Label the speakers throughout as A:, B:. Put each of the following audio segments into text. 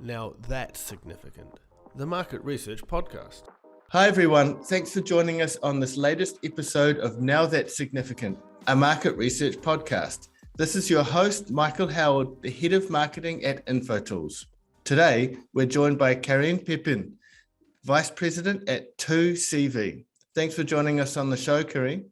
A: Now that's significant. The Market Research Podcast.
B: Hi everyone, thanks for joining us on this latest episode of Now That's Significant, a market research podcast. This is your host, Michael Howard, the Head of Marketing at InfoTools. Today, we're joined by Karine Pepin, Vice President at 2CV. Thanks for joining us on the show, Karine.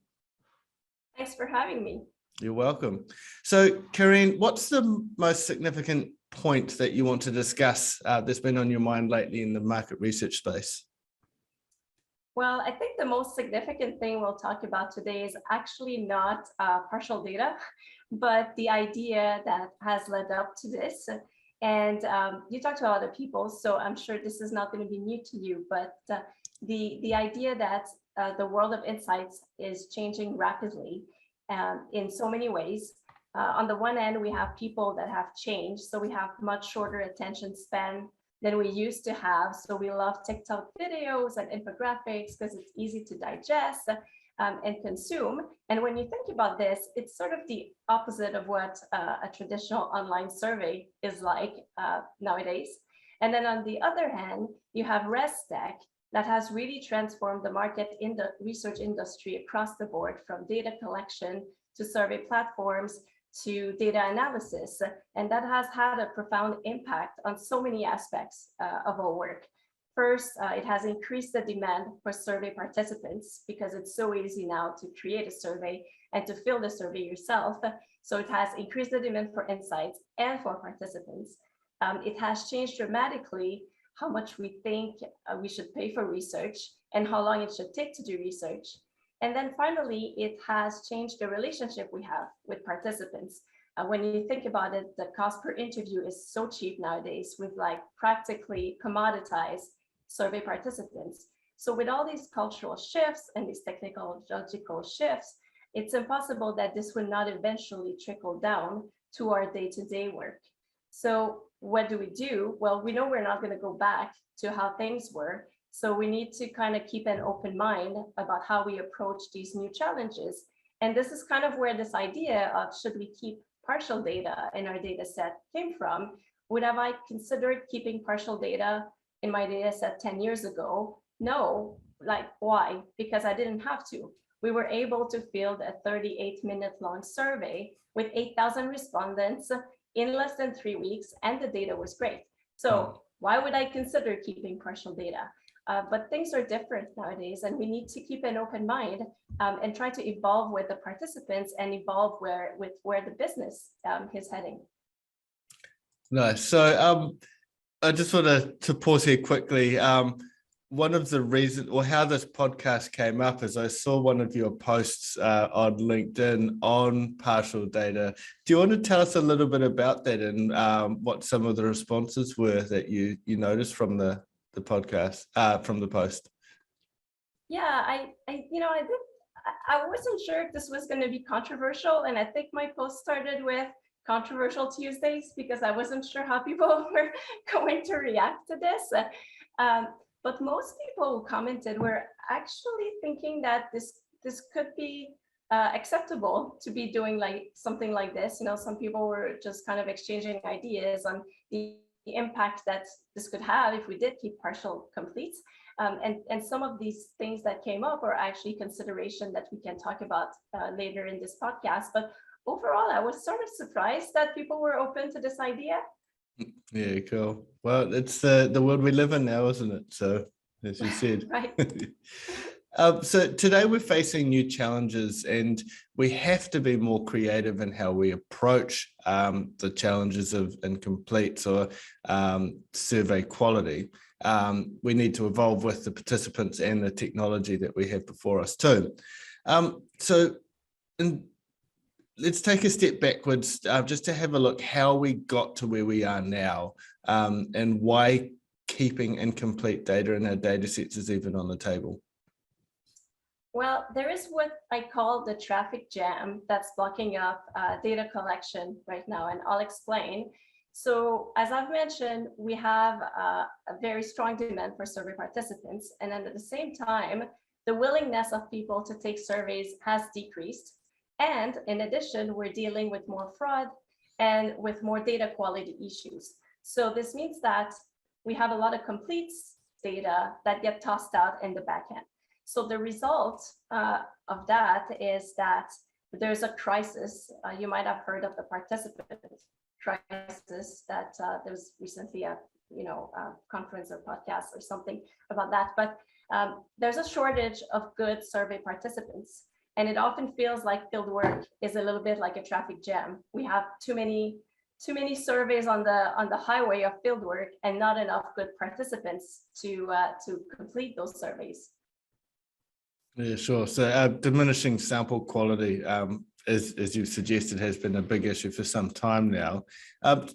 C: Thanks for having me.
B: You're welcome. So, Karine, what's the most significant point that you want to discuss that's been on your mind lately in the market research space?
C: Well, I think the most significant thing we'll talk about today is actually not partial data, but the idea that has led up to this. And you talked to other people, so I'm sure this is not going to be new to you, but the idea that the world of insights is changing rapidly in so many ways. On the one end, we have people that have changed, so we have much shorter attention span than we used to have. So we love TikTok videos and infographics because it's easy to digest and consume. And when you think about this, it's sort of the opposite of what a traditional online survey is like nowadays. And then on the other hand, you have ResTech that has really transformed the market in the research industry across the board, from data collection to survey platforms to data analysis. And that has had a profound impact on so many aspects of our work. First, it has increased the demand for survey participants because it's so easy now to create a survey and to fill the survey yourself. So it has increased the demand for insights and for participants. It has changed dramatically how much we think we should pay for research and how long it should take to do research. And then finally, it has changed the relationship we have with participants. When you think about it, the cost per interview is so cheap nowadays with like practically commoditized survey participants. So with all these cultural shifts and these technological shifts, it's impossible that this will not eventually trickle down to our day-to-day work. So what do? Well, we know we're not going to go back to how things were. So we need to kind of keep an open mind about how we approach these new challenges. And this is kind of where this idea of should we keep partial data in our data set came from. Would have I considered keeping partial data in my data set 10 years ago? No. Like, why? Because I didn't have to. We were able to field a 38-minute long survey with 8,000 respondents in less than 3 weeks, and the data was great. So why would I consider keeping partial data? But things are different nowadays, and we need to keep an open mind and try to evolve with the participants and evolve with where the business is heading.
B: Nice. So I just want to pause here quickly. One of the reasons, or how this podcast came up, is I saw one of your posts on LinkedIn on partial data. Do you want to tell us a little bit about that and what some of the responses were that you noticed from the podcast, from the post?
C: Yeah, I wasn't sure if this was going to be controversial, and I think my post started with controversial Tuesdays because I wasn't sure how people were going to react to this. But most people who commented were actually thinking that this could be acceptable to be doing like something like this. Some people were just kind of exchanging ideas on the impact that this could have if we did keep partial completes. And some of these things that came up are actually consideration that we can talk about later in this podcast. But overall, I was sort of surprised that people were open to this idea.
B: Yeah, cool. Well, it's the world we live in now, isn't it? So, as you said.
C: Right.
B: So today we're facing new challenges, and we have to be more creative in how we approach the challenges of incompletes or survey quality. We need to evolve with the participants and the technology that we have before us too. Let's take a step backwards just to have a look how we got to where we are now and why keeping incomplete data in our data sets is even on the table.
C: Well, there is what I call the traffic jam that's blocking up data collection right now, and I'll explain. So as I've mentioned, we have a very strong demand for survey participants, and then at the same time, the willingness of people to take surveys has decreased. And in addition, we're dealing with more fraud and with more data quality issues. So this means that we have a lot of completes data that get tossed out in the backend. So the result of that is that there's a crisis. You might have heard of the participant crisis that there was recently a conference or podcast or something about that. But there's a shortage of good survey participants, and it often feels like fieldwork is a little bit like a traffic jam. We have too many surveys on the highway of fieldwork and not enough good participants to complete those surveys.
B: Yeah, sure. So diminishing sample quality, as you've suggested, has been a big issue for some time now.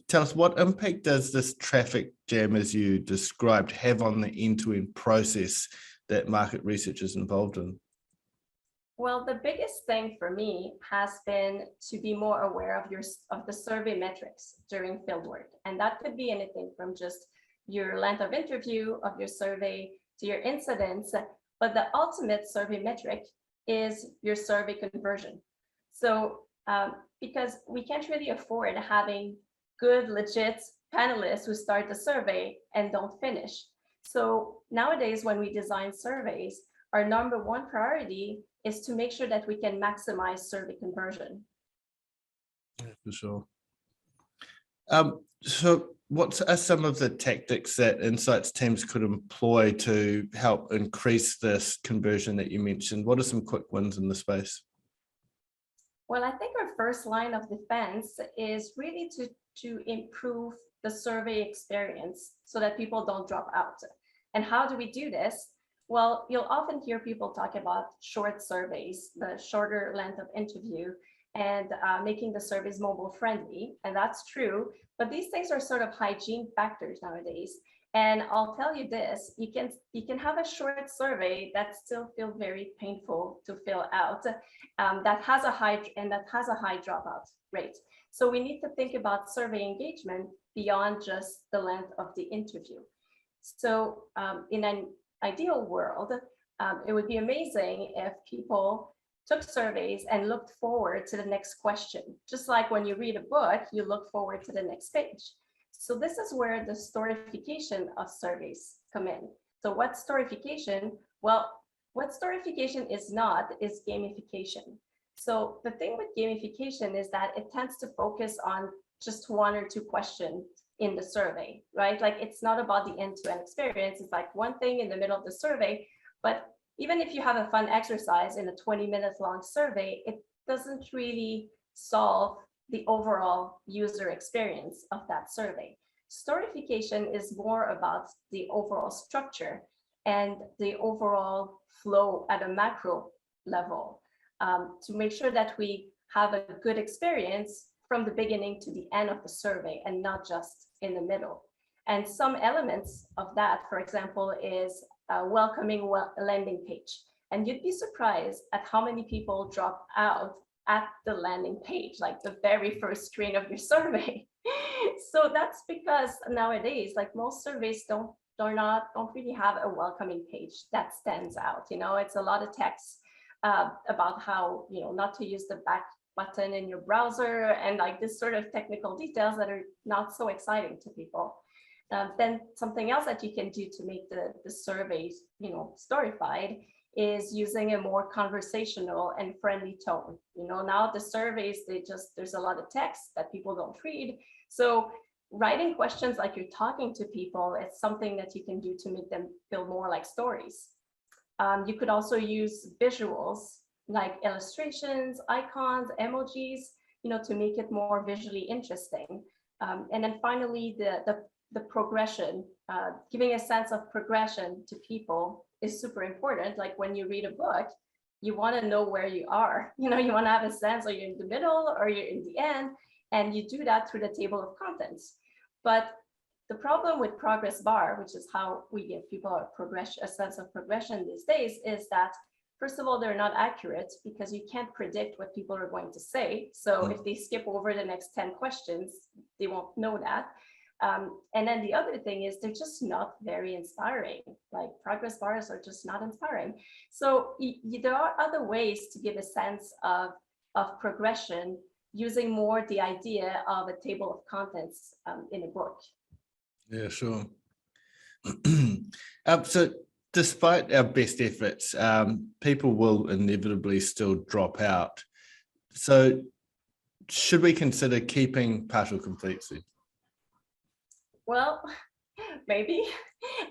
B: Tell us, what impact does this traffic jam, as you described, have on the end-to-end process that market research is involved in?
C: Well, the biggest thing for me has been to be more aware of the survey metrics during fieldwork. And that could be anything from just your length of interview of your survey to your incidents. But the ultimate survey metric is your survey conversion. So because we can't really afford having good, legit panelists who start the survey and don't finish. So nowadays, when we design surveys, our number one priority is to make sure that we can maximize survey conversion.
B: Yeah, for sure. So what are some of the tactics that insights teams could employ to help increase this conversion that you mentioned? What are some quick wins in the space?
C: Well, I think our first line of defense is really to improve the survey experience so that people don't drop out. And how do we do this? Well, you'll often hear people talk about short surveys, the shorter length of interview, and making the surveys mobile friendly. And that's true, but these things are sort of hygiene factors nowadays. And I'll tell you this, you can have a short survey that still feels very painful to fill out, that has a high dropout rate. So we need to think about survey engagement beyond just the length of the interview. So in an ideal world, it would be amazing if people took surveys and looked forward to the next question. Just like when you read a book, you look forward to the next page. So this is where the storification of surveys come in. So what's storification? Well, what storification is not is gamification. So the thing with gamification is that it tends to focus on just one or two questions in the survey, right? Like it's not about the end-to-end experience. It's like one thing in the middle of the survey, but even if you have a fun exercise in a 20-minute long survey, it doesn't really solve the overall user experience of that survey. Storification is more about the overall structure and the overall flow at a macro level, to make sure that we have a good experience from the beginning to the end of the survey and not just in the middle. And some elements of that, for example, is a welcoming landing page. And you'd be surprised at how many people drop out at the landing page, like the very first screen of your survey. So that's because nowadays, like most surveys don't really have a welcoming page that stands out. You know, it's a lot of text about how, you know, not to use the back button in your browser and like this sort of technical details that are not so exciting to people. Then something else that you can do to make the surveys, you know, storified is using a more conversational and friendly tone. You know, now the surveys, there's a lot of text that people don't read. So writing questions like you're talking to people is something that you can do to make them feel more like stories. You could also use visuals like illustrations, icons, emojis, you know, to make it more visually interesting. And then finally, the progression, giving a sense of progression to people is super important. Like when you read a book, you want to know where you are. You know, you want to have a sense, are you in the middle or you're in the end? And you do that through the table of contents. But the problem with progress bar, which is how we give people a sense of progression these days, is that first of all, they're not accurate because you can't predict what people are going to say. So if they skip over the next 10 questions, they won't know that. And then the other thing is they're just not very inspiring. Like progress bars are just not inspiring. So there are other ways to give a sense of progression using more the idea of a table of contents in a book.
B: Yeah, sure. So despite our best efforts, people will inevitably still drop out. So should we consider keeping partial completes?
C: Well, maybe.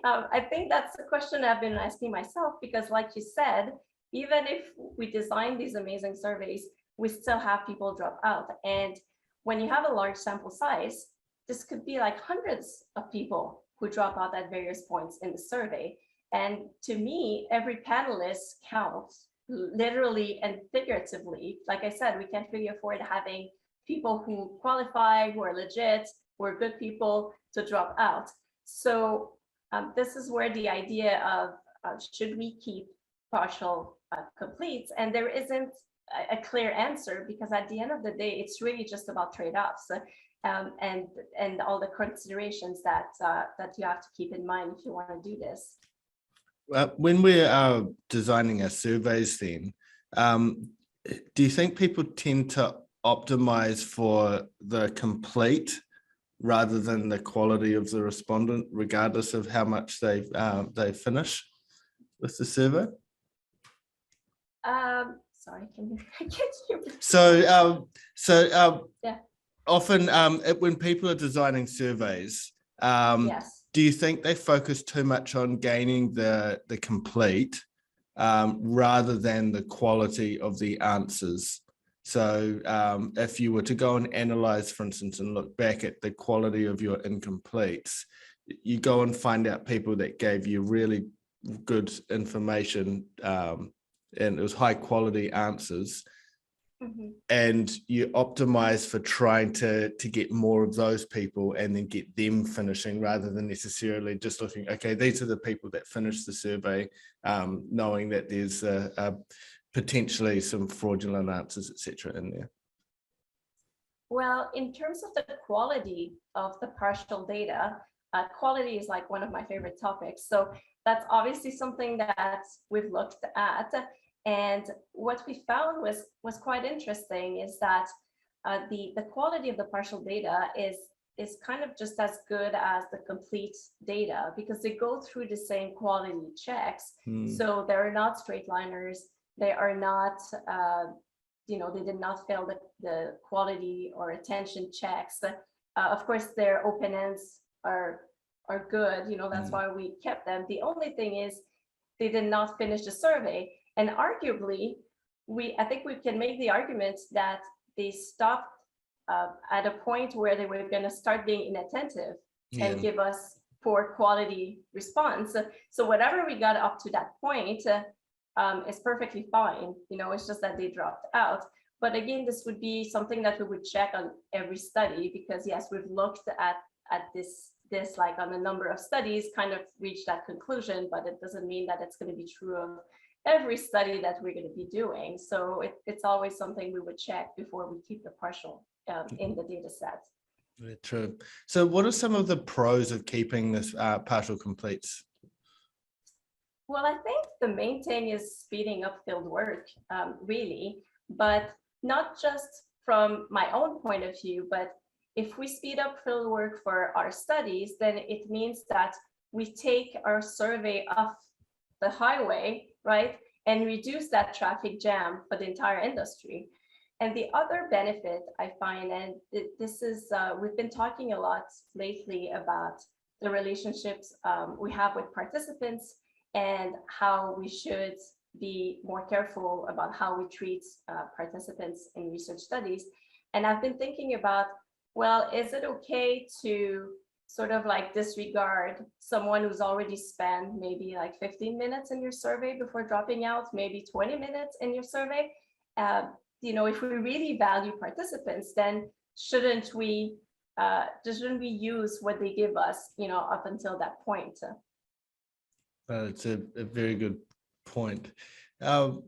C: I think that's the question I've been asking myself, because like you said, even if we design these amazing surveys, we still have people drop out. And when you have a large sample size, this could be like hundreds of people who drop out at various points in the survey. And to me, every panelist counts, literally and figuratively. Like I said, we can't really afford having people who qualify, who are legit, who are good people to drop out. So this is where the idea of should we keep partial completes, and there isn't a clear answer, because at the end of the day, it's really just about trade-offs and all the considerations that that you have to keep in mind if you want to do this.
B: When we're designing our surveys then, do you think people tend to optimize for the complete rather than the quality of the respondent, regardless of how much they finish with the survey?
C: Sorry, can you?
B: Yeah. Often when people are designing surveys,
C: Yes.
B: do you think they focus too much on gaining the complete rather than the quality of the answers? So if you were to go and analyze, for instance, and look back at the quality of your incompletes, you go and find out people that gave you really good information and it was high quality answers. Mm-hmm. And you optimize for trying to get more of those people and then get them finishing, rather than necessarily just looking, okay, these are the people that finished the survey, knowing that there's potentially some fraudulent answers, etc. in there.
C: Well, in terms of the quality of the partial data, quality is like one of my favorite topics. So that's obviously something that we've looked at. And what we found was quite interesting, is that the quality of the partial data is kind of just as good as the complete data, because they go through the same quality checks. So they're not straight liners. They are not, they did not fail the quality or attention checks. Of course, their open ends are good. That's why we kept them. The only thing is they did not finish the survey. And arguably, I think we can make the argument that they stopped at a point where they were going to start being inattentive and give us poor quality response. So whatever we got up to that point is perfectly fine. It's just that they dropped out. But again, this would be something that we would check on every study, because yes, we've looked at this like on a number of studies, kind of reached that conclusion, but it doesn't mean that it's going to be true of every study that we're going to be doing. So it's always something we would check before we keep the partial in the data set.
B: Very true. So what are some of the pros of keeping this partial completes?
C: Well, I think the main thing is speeding up field work, really, but not just from my own point of view, but if we speed up field work for our studies, then it means that we take our survey off the highway, right, and reduce that traffic jam for the entire industry. And the other benefit I find, and this is, we've been talking a lot lately about the relationships we have with participants and how we should be more careful about how we treat participants in research studies. And I've been thinking about, well, is it okay to sort of like disregard someone who's already spent maybe like 15 minutes in your survey before dropping out, maybe 20 minutes in your survey? If we really value participants, then shouldn't we use what they give us, up until that point?
B: It's a very good point. So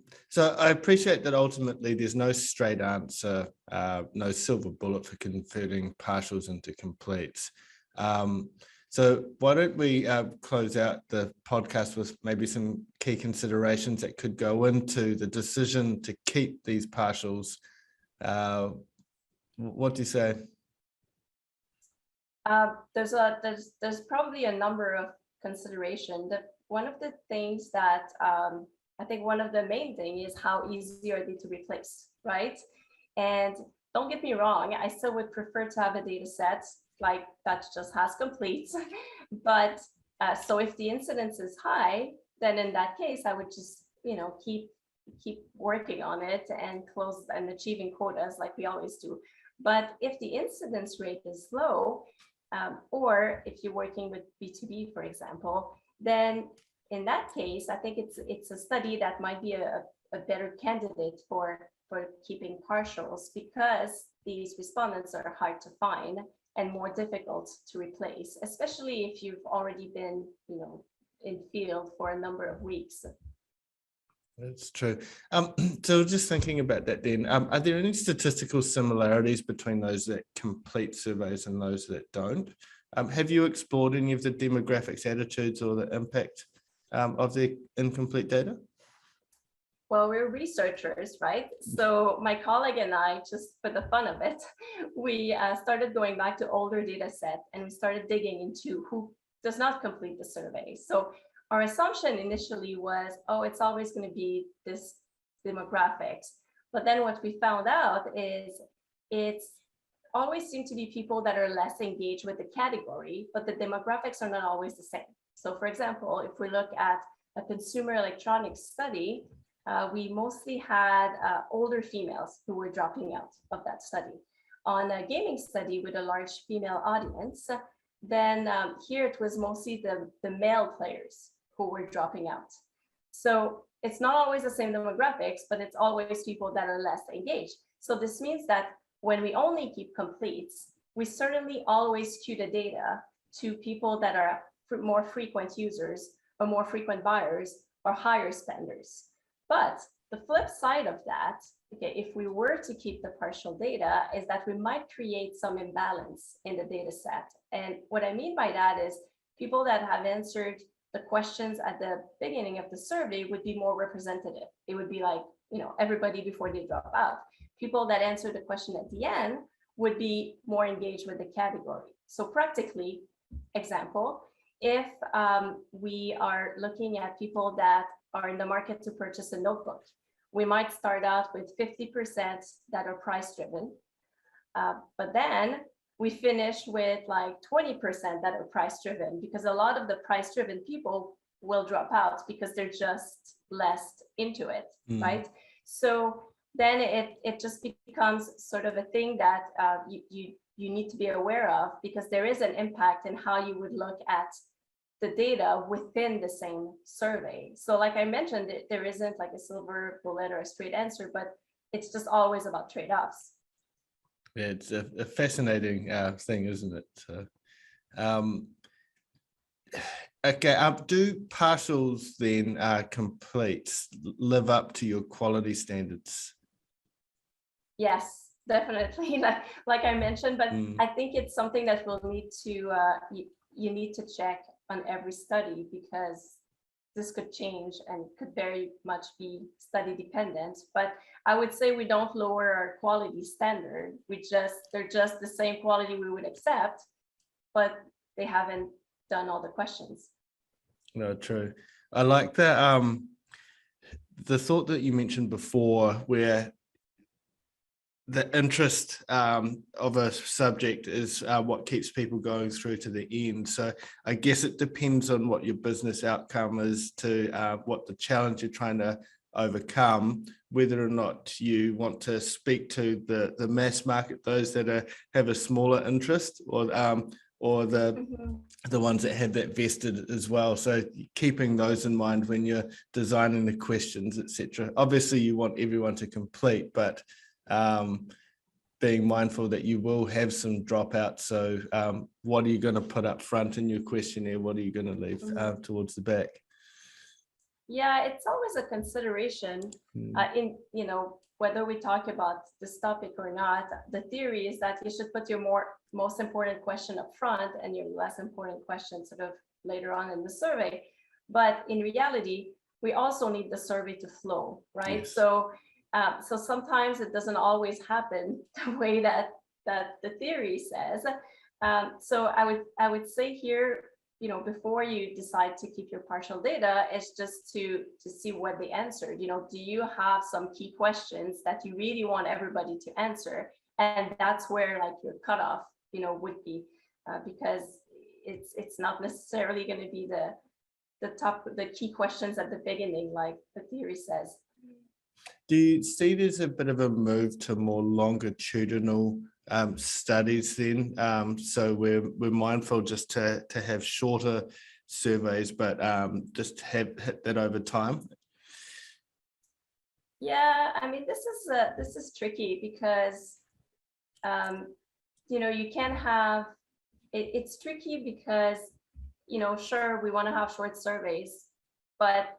B: I appreciate that ultimately there's no straight answer, no silver bullet for converting partials into completes. So why don't we close out the podcast with maybe some key considerations that could go into the decision to keep these partials. What do you say?
C: There's probably a number of consideration. That one of the things that I think one of the main thing is how easy are they to replace, right? And don't get me wrong, I still would prefer to have a data set like that just has completes. But so if the incidence is high, then in that case, I would just, keep working on it and close and achieving quotas like we always do. But if the incidence rate is low, or if you're working with B2B, for example, then in that case, I think it's a study that might be a better candidate for keeping partials, because these respondents are hard to find and more difficult to replace, especially if you've already been, in field for a number of weeks.
B: That's true. So just thinking about that then, are there any statistical similarities between those that complete surveys and those that don't? Have you explored any of the demographics, attitudes, or the impact of the incomplete data?
C: Well, we're researchers, right? So my colleague and I, just for the fun of it, we started going back to older data set, and we started digging into who does not complete the survey. So our assumption initially was, oh, it's always going to be this demographics. But then what we found out is it's always seem to be people that are less engaged with the category, but the demographics are not always the same. So for example, if we look at a consumer electronics study, we mostly had older females who were dropping out of that study. On a gaming study with a large female audience, then here it was mostly the male players who were dropping out. So it's not always the same demographics, but it's always people that are less engaged. So this means that when we only keep completes, we certainly always skew the data to people that are more frequent users or more frequent buyers or higher spenders. But the flip side of that, okay, if we were to keep the partial data, is that we might create some imbalance in the data set. And what I mean by that is people that have answered the questions at the beginning of the survey would be more representative. It would be like, everybody before they drop out. People that answer the question at the end would be more engaged with the category. So practically, example, if we are looking at people that are in the market to purchase a notebook, we might start out with 50% that are price driven, but then we finish with like 20% that are price driven, because a lot of the price driven people will drop out because they're just less into it, right? So then it just becomes sort of a thing that you need to be aware of, because there is an impact in how you would look at the data within the same survey. So like I mentioned, there isn't like a silver bullet or a straight answer, but it's just always about trade-offs.
B: Yeah, it's a fascinating thing, isn't it? So, okay, do partials then completes live up to your quality standards?
C: Yes, definitely. Like I mentioned, but I think it's something that we'll need to, you need to check on every study, because this could change and could very much be study dependent. But I would say we don't lower our quality standard. They're just the same quality we would accept, but they haven't done all the questions.
B: No, true. I like that. The thought that you mentioned before, where the interest of a subject is what keeps people going through to the end. So I guess it depends on what your business outcome is, to what the challenge you're trying to overcome, whether or not you want to speak to the mass market, those that have a smaller interest, or the ones that have that vested as well. So keeping those in mind when you're designing the questions, etc. Obviously, you want everyone to complete, but being mindful that you will have some dropouts. So what are you going to put up front in your questionnaire? What are you going to leave towards the back?
C: Yeah, it's always a consideration in, whether we talk about this topic or not. The theory is that you should put your most important question up front and your less important question sort of later on in the survey. But in reality, we also need the survey to flow, right? Yes. So sometimes it doesn't always happen the way that the theory says. So I would say here, you know, before you decide to keep your partial data, is just to see what they answered. You know, do you have some key questions that you really want everybody to answer? And that's where like your cutoff, you know, would be, because it's not necessarily going to be the key questions at the beginning, like the theory says.
B: Do you see there's a bit of a move to more longitudinal studies then? So we're mindful just to have shorter surveys, but just hit that over time.
C: Yeah, I mean, this is tricky because you know, you can have it's tricky because, you know, sure, we want to have short surveys, but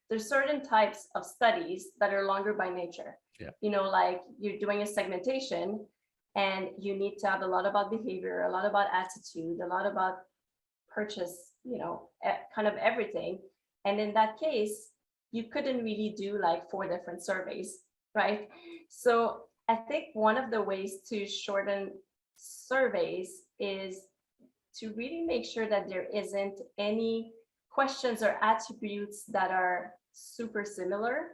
C: there's certain types of studies that are longer by nature.
B: Yeah.
C: You know, like you're doing a segmentation and you need to have a lot about behavior, a lot about attitude, a lot about purchase, you know, kind of everything. And in that case, you couldn't really do like 4 different surveys, right? So I think one of the ways to shorten surveys is to really make sure that there isn't any questions or attributes that are super similar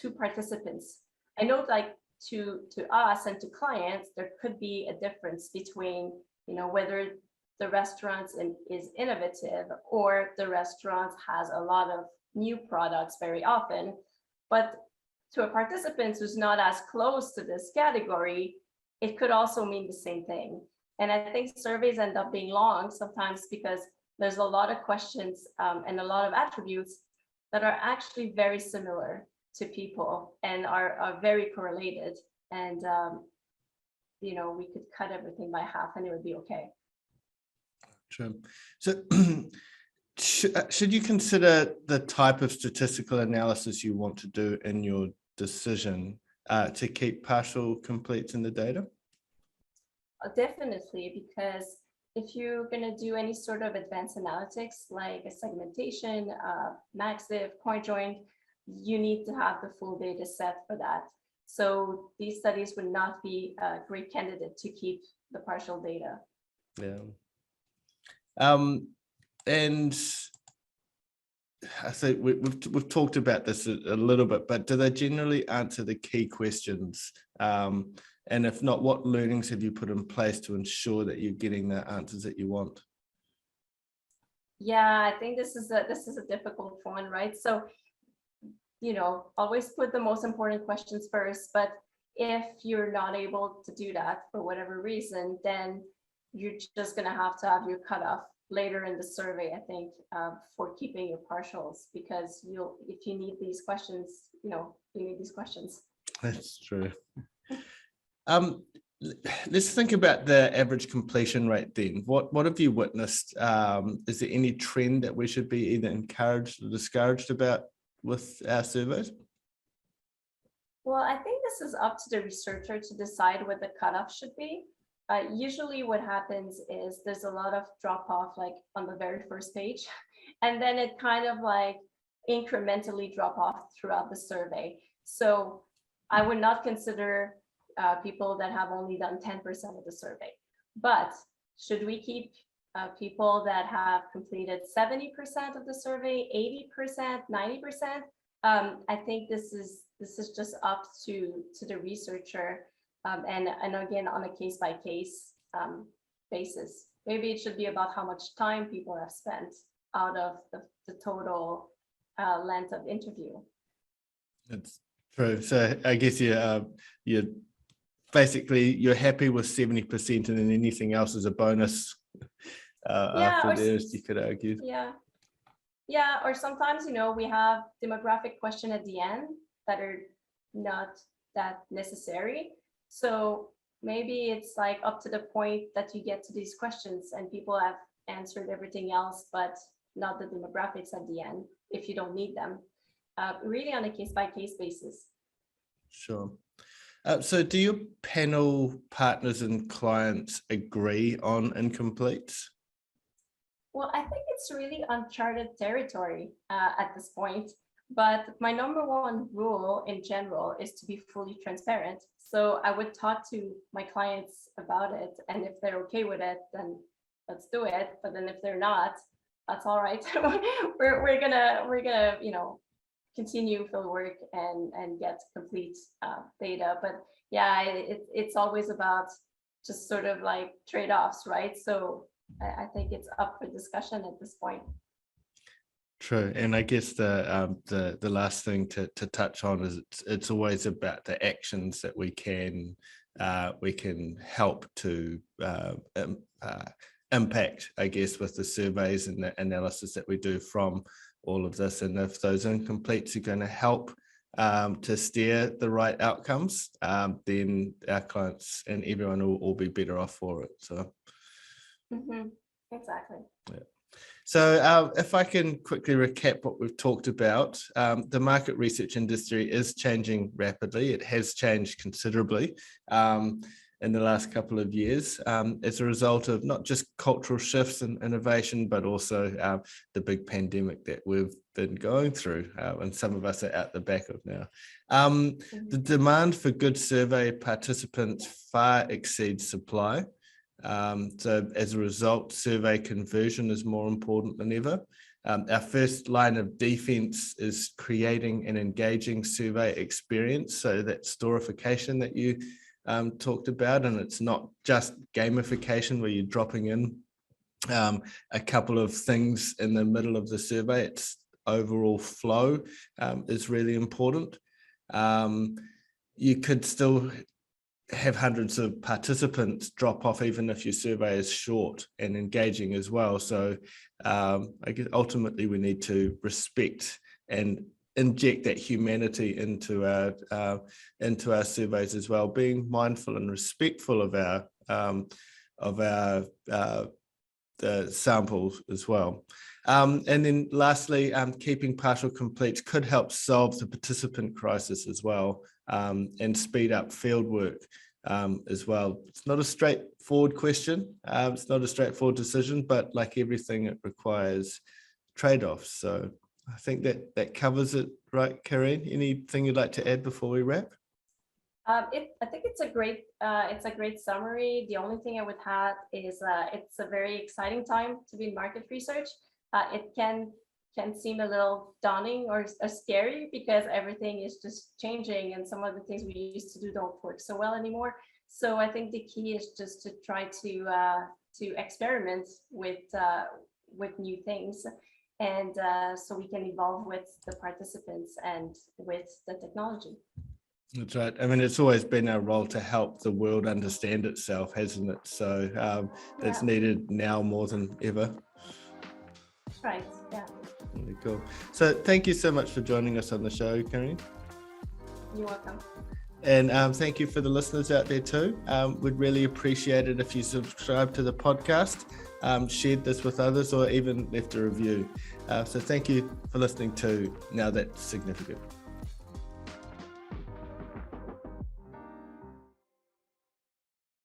C: to participants. I know, like to us and to clients, there could be a difference between, you know, whether the restaurant is innovative or the restaurant has a lot of new products very often. But to a participant who's not as close to this category, it could also mean the same thing. And I think surveys end up being long sometimes because there's a lot of questions and a lot of attributes that are actually very similar to people and are very correlated. And, you know, we could cut everything by half and it would be okay.
B: Sure. So should you consider the type of statistical analysis you want to do in your decision to keep partial completes in the data?
C: Definitely, because if you're going to do any sort of advanced analytics like a segmentation, maxiv, point joint, you need to have the full data set for that. So these studies would not be a great candidate to keep the partial data.
B: Yeah. And I think we've talked about this a little bit, but do they generally answer the key questions? And if not, what learnings have you put in place to ensure that you're getting the answers that you want?
C: Yeah, I think this is a difficult one, right? So, you know, always put the most important questions first, but if you're not able to do that for whatever reason, then you're just going to have your cutoff later in the survey, I think, for keeping your partials, because if you need these questions, you know, you need these questions.
B: That's true. Let's think about the average completion rate then. What have you witnessed? Is there any trend that we should be either encouraged or discouraged about with our surveys?
C: Well, I think this is up to the researcher to decide what the cutoff should be. Usually what happens is there's a lot of drop off like on the very first page, and then it kind of like incrementally drop off throughout the survey. So I would not consider people that have only done 10% of the survey. But should we keep people that have completed 70% of the survey, 80%, 90%? I think this is just up to the researcher, and again on a case by case basis. Maybe it should be about how much time people have spent out of the total length of interview. That's
B: true. So I guess you're basically you're happy with 70%, and then anything else is a bonus. After this, you could argue.
C: Yeah, or sometimes, you know, we have demographic question at the end that are not that necessary. So maybe it's like up to the point that you get to these questions and people have answered everything else, but not the demographics at the end if you don't need them. Really on a case-by-case basis.
B: Sure. So do your panel partners and clients agree on incompletes?
C: Well, I think it's really uncharted territory at this point. But my number one rule in general is to be fully transparent. So I would talk to my clients about it, and if they're okay with it, then let's do it. But then if they're not, that's all right. we're gonna continue fieldwork and get complete data. But yeah, it's always about just sort of like trade-offs, right? So I think it's up for discussion at this point.
B: True, and I guess the last thing to touch on is it's always about the actions that we can help to impact, I guess, with the surveys and the analysis that we do from all of this. And if those incompletes are going to help to steer the right outcomes, then our clients and everyone will all be better off for it. So,
C: exactly.
B: Yeah. So if I can quickly recap what we've talked about, the market research industry is changing rapidly. It has changed considerably in the last couple of years as a result of not just cultural shifts and innovation, but also the big pandemic that we've been going through, and some of us are at the back of now. The demand for good survey participants far exceeds supply. So as a result, survey conversion is more important than ever. Our first line of defense is creating an engaging survey experience. So that storification that you talked about, and it's not just gamification where you're dropping in a couple of things in the middle of the survey. It's overall flow is really important. You could still have hundreds of participants drop off even if your survey is short and engaging as well. So I guess ultimately we need to respect and inject that humanity into our surveys as well, being mindful and respectful of our the samples as well. And then lastly, keeping partial completes could help solve the participant crisis as well, and speed up field work as well. It's not a straightforward question. It's not a straightforward decision, but like everything, it requires trade-offs. So I think that covers it, right, Karine? Anything you'd like to add before we wrap?
C: I think it's a great summary. The only thing I would add is it's a very exciting time to be in market research. It can seem a little daunting or scary because everything is just changing and some of the things we used to do don't work so well anymore. So I think the key is just to try to experiment with new things, and so we can evolve with the participants and with the technology.
B: That's right. I mean, it's always been our role to help the world understand itself, hasn't it? So it's needed now more than ever.
C: Right, yeah.
B: Really cool. So thank you so much for joining us on the show, Karine.
C: You're welcome.
B: And thank you for the listeners out there too. We'd really appreciate it if you subscribe to the podcast, shared this with others, or even left a review. So thank you for listening to Now That's Significant.